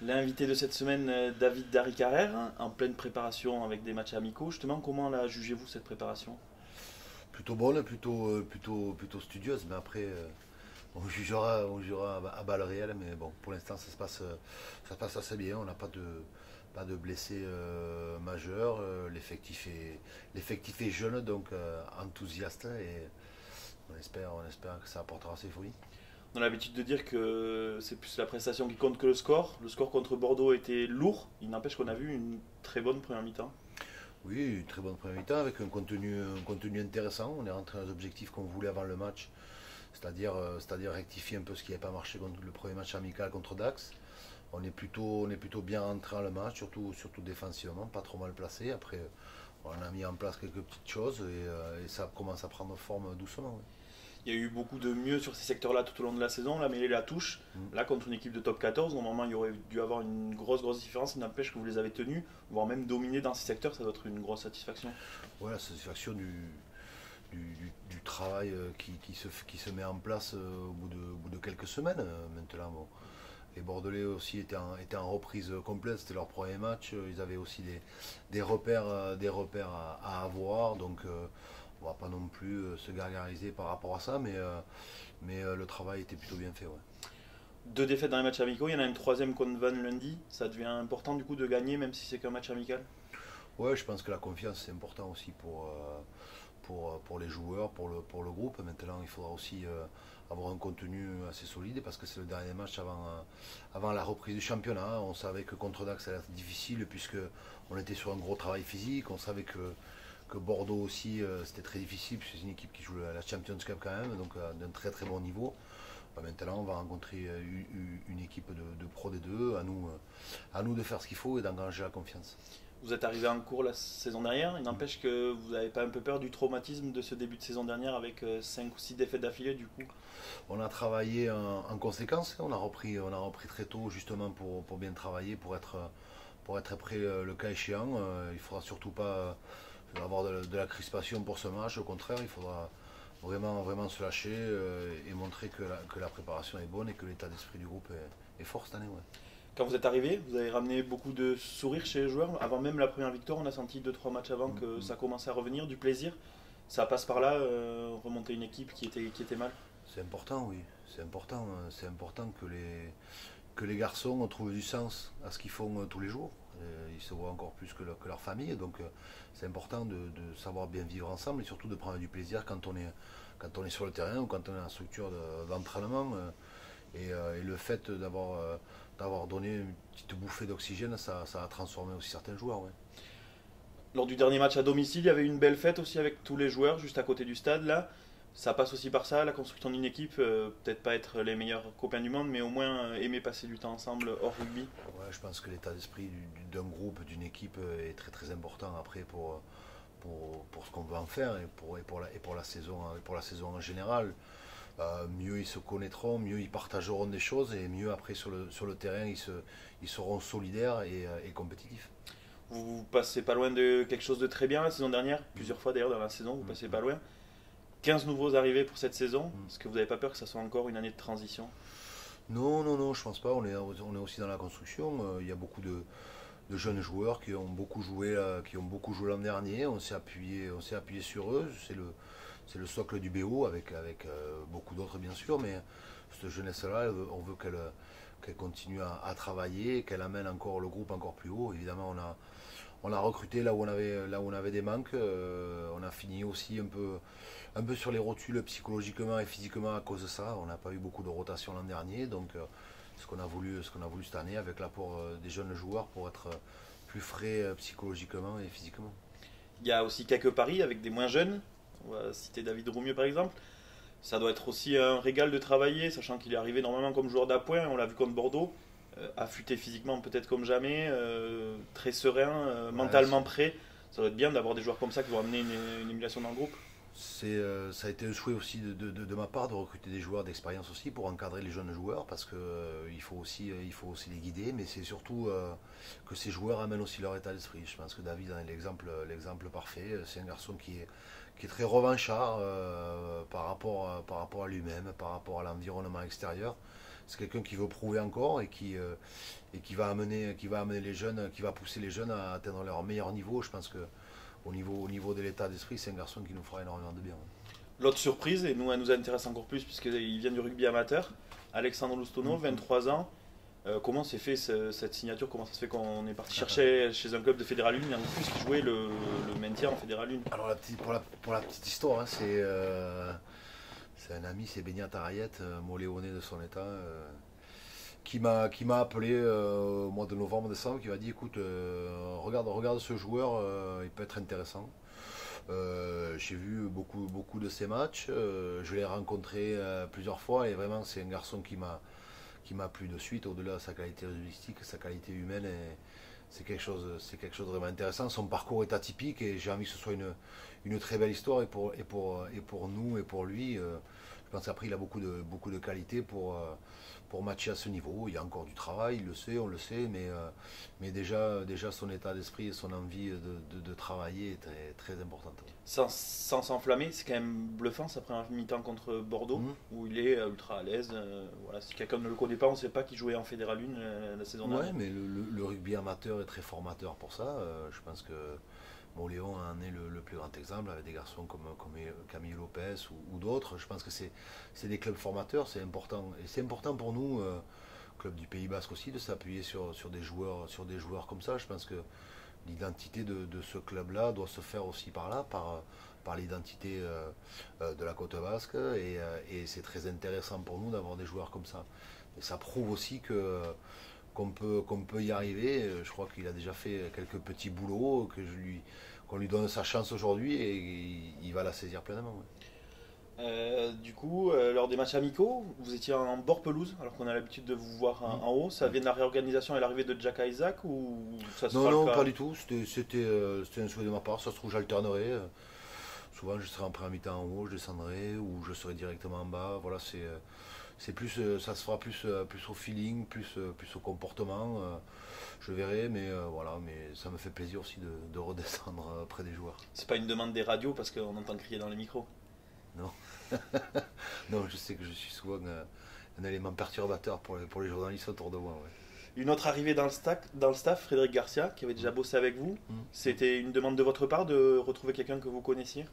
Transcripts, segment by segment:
L'invité de cette semaine, David Darry-Carrère, en pleine préparation avec des matchs amicaux. Justement, comment la jugez-vous cette préparation? Plutôt bonne, plutôt studieuse, mais après on jugera à balles réelles, mais bon, pour l'instant ça se passe assez bien, on n'a pas de blessés majeurs, l'effectif est jeune, donc enthousiaste, et on espère que ça apportera ses fruits. On a l'habitude de dire que c'est plus la prestation qui compte que le score. Le score contre Bordeaux était lourd, il n'empêche qu'on a vu une très bonne première mi-temps. Oui, une très bonne première mi-temps avec un contenu intéressant, on est rentré dans les objectifs qu'on voulait avant le match, c'est-à-dire rectifier un peu ce qui n'avait pas marché contre le premier match amical contre Dax. On est plutôt bien rentré dans le match, surtout défensivement, pas trop mal placé. Après, on a mis en place quelques petites choses et ça commence à prendre forme doucement. Oui. Il y a eu beaucoup de mieux sur ces secteurs-là tout au long de la saison. La mêlée, la touche. Mm. Là, contre une équipe de top 14, normalement, il y aurait dû avoir une grosse différence. Il n'empêche que vous les avez tenus, voire même dominés dans ces secteurs. Ça doit être une grosse satisfaction. Voilà, satisfaction du travail qui se met en place au bout de quelques semaines maintenant. Bon. Les Bordelais aussi étaient en reprise complète, c'était leur premier match. Ils avaient aussi des repères à avoir, donc on va pas non plus se gargariser par rapport à ça, mais le travail était plutôt bien fait. Ouais. Deux défaites dans les matchs amicaux. Il y en a une troisième contre Vannes lundi. Ça devient important du coup de gagner, même si c'est qu'un match amical. Ouais, je pense que la confiance c'est important aussi pour les joueurs, pour le groupe. Maintenant, il faudra aussi avoir un contenu assez solide parce que c'est le dernier match avant la reprise du championnat. On savait que contre Dax ça allait être difficile puisque on était sur un gros travail physique. On savait que Bordeaux aussi c'était très difficile puisque c'est une équipe qui joue la Champions Cup quand même, donc d'un très très bon niveau. Maintenant, on va rencontrer une équipe de pro des deux. À nous de faire ce qu'il faut et d'engager la confiance. Vous êtes arrivé en cours la saison dernière. Il n'empêche que vous n'avez pas un peu peur du traumatisme de ce début de saison dernière avec 5 ou 6 défaites d'affilée du coup. On a travaillé en conséquence, on a repris très tôt justement pour bien travailler, pour être prêt le cas échéant. Il ne faudra surtout pas avoir de la crispation pour ce match, au contraire, il faudra vraiment se lâcher et montrer que la préparation est bonne et que l'état d'esprit du groupe est fort cette année. Ouais. Quand vous êtes arrivé, vous avez ramené beaucoup de sourires chez les joueurs. Avant même la première victoire, on a senti deux trois matchs avant que ça commençait à revenir, du plaisir. Ça passe par là, remonter une équipe qui était mal. C'est important, oui. C'est important que les garçons trouvent du sens à ce qu'ils font tous les jours. Ils se voient encore plus que leur famille, donc c'est important de savoir bien vivre ensemble et surtout de prendre du plaisir quand on est sur le terrain ou quand on est dans la structure d'entraînement. Et le fait d'avoir donné une petite bouffée d'oxygène, ça a transformé aussi certains joueurs. Ouais. Lors du dernier match à domicile, il y avait une belle fête aussi avec tous les joueurs juste à côté du stade là. Ça passe aussi par ça, la construction d'une équipe, peut-être pas être les meilleurs copains du monde, mais au moins aimer passer du temps ensemble hors rugby. Ouais, je pense que l'état d'esprit d'un groupe, d'une équipe est très très important après pour ce qu'on veut en faire et pour la saison en général. Mieux ils se connaîtront, mieux ils partageront des choses et mieux après sur le terrain ils seront solidaires et compétitifs. Vous passez pas loin de quelque chose de très bien la saison dernière, plusieurs fois d'ailleurs dans la saison, vous passez pas loin. 15 nouveaux arrivés pour cette saison, est-ce que vous n'avez pas peur que ça soit encore une année de transition? Non, non, non, je pense pas. On est aussi dans la construction. Il y a beaucoup de jeunes joueurs qui ont beaucoup joué l'an dernier. On s'est appuyé sur eux. C'est le socle du BO avec beaucoup d'autres bien sûr, mais cette jeunesse-là, on veut qu'elle continue à travailler, qu'elle amène encore le groupe encore plus haut. Évidemment, on a recruté là où on avait des manques. On a fini aussi un peu sur les rotules psychologiquement et physiquement à cause de ça. On n'a pas eu beaucoup de rotation l'an dernier, donc ce qu'on a voulu cette année avec l'apport des jeunes joueurs pour être plus frais psychologiquement et physiquement. Il y a aussi quelques paris avec des moins jeunes, on va citer David Roumieux par exemple. Ça doit être aussi un régal de travailler, sachant qu'il est arrivé normalement comme joueur d'appoint, on l'a vu contre Bordeaux, affûté physiquement peut-être comme jamais, très serein, Ouais, mentalement prêt. Ça doit être bien d'avoir des joueurs comme ça qui vont amener une émulation dans le groupe. Ça a été un souhait aussi de ma part de recruter des joueurs d'expérience aussi pour encadrer les jeunes joueurs parce que il faut aussi les guider, mais c'est surtout que ces joueurs amènent aussi leur état d'esprit. Je pense que David en est l'exemple parfait. C'est un garçon qui est très revanchard par rapport à lui-même, par rapport à l'environnement extérieur. C'est quelqu'un qui veut prouver encore et qui va amener les jeunes, qui va pousser les jeunes à atteindre leur meilleur niveau. Je pense que au niveau de l'état d'esprit, c'est un garçon qui nous fera énormément de bien. L'autre surprise, et nous, elle nous intéresse encore plus puisqu'il vient du rugby amateur, Alexandre Loustono, 23 ans. Comment s'est fait cette signature? Comment ça se fait qu'on est parti chercher chez un club de Fédéral 1 et en plus qui jouait le maintien en Fédéral 1? Alors pour la petite histoire, hein, c'est un ami, c'est Benyat Ariet, Moléoné de son état, qui m'a appelé au mois de novembre-décembre, qui m'a dit écoute, regarde ce joueur, il peut être intéressant. J'ai vu beaucoup de ses matchs, je l'ai rencontré plusieurs fois et vraiment c'est un garçon qui m'a plu de suite, au-delà de sa qualité rugbyistique, sa qualité humaine, et c'est quelque chose de vraiment intéressant. Son parcours est atypique et j'ai envie que ce soit une très belle histoire et pour nous et pour lui. Je pense qu'après il a beaucoup de qualités pour matcher à ce niveau. Il y a encore du travail, il le sait, on le sait, mais déjà son état d'esprit et son envie de travailler est très, très importante. Sans s'enflammer, c'est quand même bluffant sa première mi-temps contre Bordeaux, où il est ultra à l'aise. Voilà, si quelqu'un ne le connaît pas, on ne sait pas qu'il jouait en Fédéral 1 la saison dernière. Ouais, mais le rugby amateur est très formateur pour ça. Je pense que Léon en est le plus grand exemple, avec des garçons comme Camille Lopez ou d'autres. Je pense que c'est des clubs formateurs, c'est important. Et c'est important pour nous, club du Pays Basque aussi, de s'appuyer sur des joueurs comme ça. Je pense que l'identité de ce club-là doit se faire aussi par l'identité de la côte basque. Et c'est très intéressant pour nous d'avoir des joueurs comme ça. Et ça prouve aussi qu'on peut y arriver. Je crois qu'il a déjà fait quelques petits boulots, qu'on lui donne sa chance aujourd'hui et il va la saisir pleinement. Ouais. Du coup, lors des matchs amicaux, vous étiez en bord pelouse, alors qu'on a l'habitude de vous voir en haut. Ça vient de la réorganisation et l'arrivée de Jack Isaac ou ça se Non, pas du tout. C'était un souhait de ma part. Ça se trouve, j'alternerai. Souvent, je serai en première mi-temps en haut, je descendrai ou je serai directement en bas. Voilà, c'est plus, ça se fera plus au feeling, plus au comportement. Je verrai, mais voilà, mais ça me fait plaisir aussi de redescendre près des joueurs. C'est pas une demande des radios parce qu'on entend crier dans les micros. Non, non, je sais que je suis souvent un élément perturbateur pour les journalistes autour de moi. Ouais. Une autre arrivée dans le staff, Frédéric Garcia, qui avait déjà bossé avec vous. C'était une demande de votre part de retrouver quelqu'un que vous connaissiez?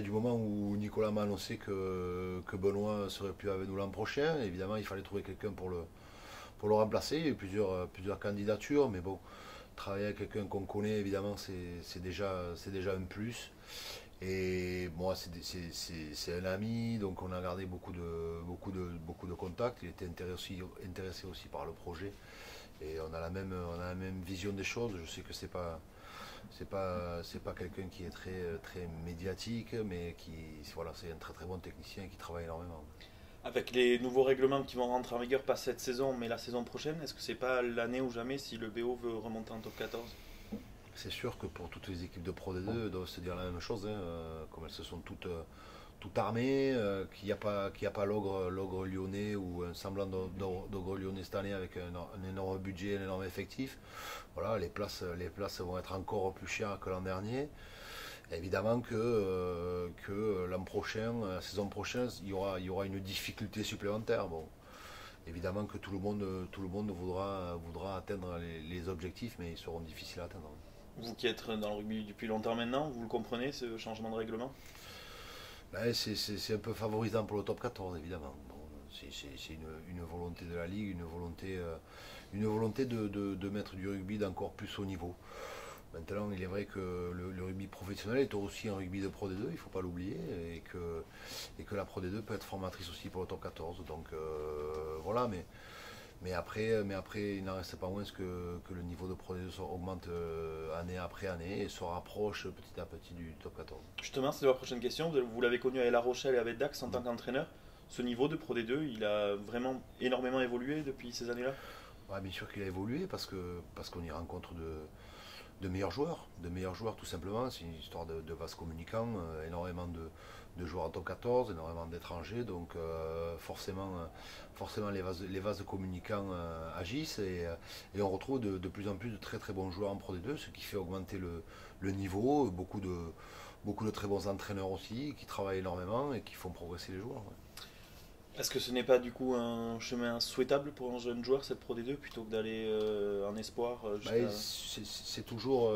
Du moment où Nicolas m'a annoncé que Benoît ne serait plus avec nous l'an prochain, évidemment il fallait trouver quelqu'un pour le remplacer. Il y a eu plusieurs candidatures, mais bon, travailler avec quelqu'un qu'on connaît, évidemment, c'est déjà un plus. Et moi, c'est un ami, donc on a gardé beaucoup de contacts. Il était intéressé aussi par le projet. Et on a la même vision des choses. Je sais que c'est pas quelqu'un qui est très médiatique, mais c'est un très très bon technicien qui travaille énormément. Avec les nouveaux règlements qui vont rentrer en vigueur, pas cette saison, mais la saison prochaine, est-ce que c'est pas l'année ou jamais si le BO veut remonter en top 14? C'est sûr que pour toutes les équipes de Pro D2, elles doivent se dire la même chose, hein, comme elles se sont toutes armées, qu'il n'y a pas l'ogre lyonnais ou un semblant d'ogre lyonnais cette année avec un énorme budget, un énorme effectif. Voilà, les places vont être encore plus chères que l'an dernier. Évidemment que l'an prochain, la saison prochaine, il y aura une difficulté supplémentaire. Bon, évidemment que tout le monde voudra atteindre les objectifs, mais ils seront difficiles à atteindre. Vous qui êtes dans le rugby depuis longtemps maintenant, vous le comprenez ce changement de règlement? C'est un peu favorisant pour le top 14 évidemment. Bon, c'est une volonté de la Ligue, une volonté de mettre du rugby d'encore plus haut niveau. Maintenant, il est vrai que le rugby professionnel est aussi un rugby de Pro D2, il ne faut pas l'oublier, et que la Pro D2 peut être formatrice aussi pour le top 14. Donc voilà, mais après, il n'en reste pas moins que le niveau de Pro D2 augmente année après année et se rapproche petit à petit du top 14. Justement, c'est la prochaine question. Vous l'avez connu avec La Rochelle et avec Dax en tant qu'entraîneur. Ce niveau de Pro D2, il a vraiment énormément évolué depuis ces années-là? Ouais, bien sûr qu'il a évolué parce qu'on y rencontre de meilleurs joueurs tout simplement. C'est une histoire de vases communicants, énormément de joueurs en top 14, énormément d'étrangers, donc forcément les vases communicants agissent et on retrouve de plus en plus de très très bons joueurs en Pro D2, ce qui fait augmenter le niveau, beaucoup de très bons entraîneurs aussi qui travaillent énormément et qui font progresser les joueurs. Ouais. Est-ce que ce n'est pas du coup un chemin souhaitable pour un jeune joueur, cette Pro D2, plutôt que d'aller en espoir c'est toujours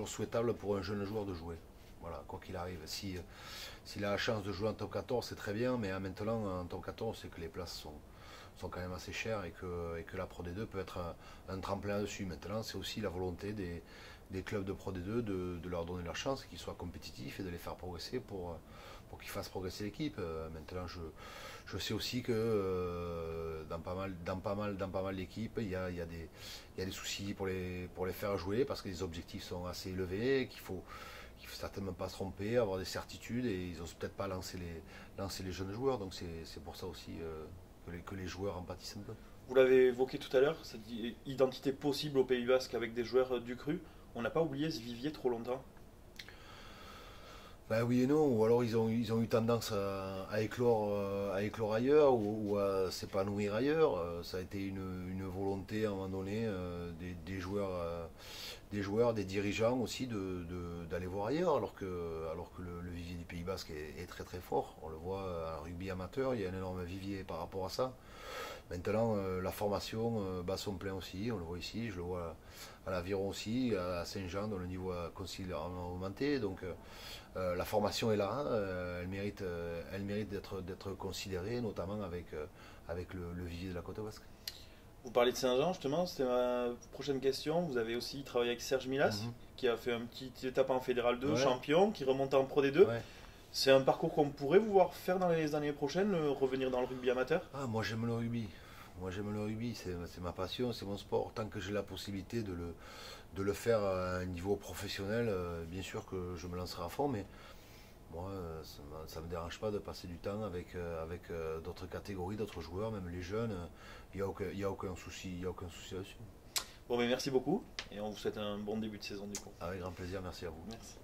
souhaitable pour un jeune joueur de jouer. Voilà, quoi qu'il arrive. S'il a la chance de jouer en top 14, c'est très bien, mais maintenant en top 14, c'est que les places sont quand même assez chères et que la Pro D2 peut être un tremplin dessus. Maintenant, c'est aussi la volonté des clubs de Pro D2 de leur donner leur chance, qu'ils soient compétitifs et de les faire progresser pour qu'ils fassent progresser l'équipe. Maintenant, je sais aussi que dans pas mal d'équipes, il y a des soucis pour les faire jouer parce que les objectifs sont assez élevés, qu'il faut certainement pas se tromper, avoir des certitudes et ils n'osent peut-être pas lancer les jeunes joueurs. Donc c'est pour ça aussi que les joueurs en pâtissent un peu. Vous l'avez évoqué tout à l'heure, cette identité possible au Pays Basque avec des joueurs du cru. On n'a pas oublié ce vivier trop longtemps. Ben oui et non, ou alors ils ont eu tendance à éclore ailleurs ou à s'épanouir ailleurs. Ça a été une volonté à un moment donné des joueurs, des dirigeants aussi d'aller voir ailleurs, alors que le vivier du Pays Basque est très très fort. On le voit en rugby amateur, il y a un énorme vivier par rapport à ça. Maintenant, la formation bat son plein aussi, on le voit ici, je le vois à l'Aviron aussi, à Saint-Jean, dont le niveau a considérablement augmenté. Donc la formation est là, elle mérite d'être considérée, notamment avec le vivier de la Côte Basque. Vous parlez de Saint-Jean, justement, c'était ma prochaine question. Vous avez aussi travaillé avec Serge Milas, qui a fait une petite étape en Fédéral 2, champion, qui remonte en Pro D2. Ouais. C'est un parcours qu'on pourrait vous voir faire dans les années prochaines, revenir dans le rugby amateur? Moi j'aime le rugby, c'est ma passion, c'est mon sport. Tant que j'ai la possibilité de le faire à un niveau professionnel, bien sûr que je me lancerai à fond, mais moi ça ne me dérange pas de passer du temps avec d'autres catégories, d'autres joueurs, même les jeunes, il n'y a aucun souci là-dessus. Bon, mais merci beaucoup et on vous souhaite un bon début de saison du coup. Avec grand plaisir, merci à vous. Merci.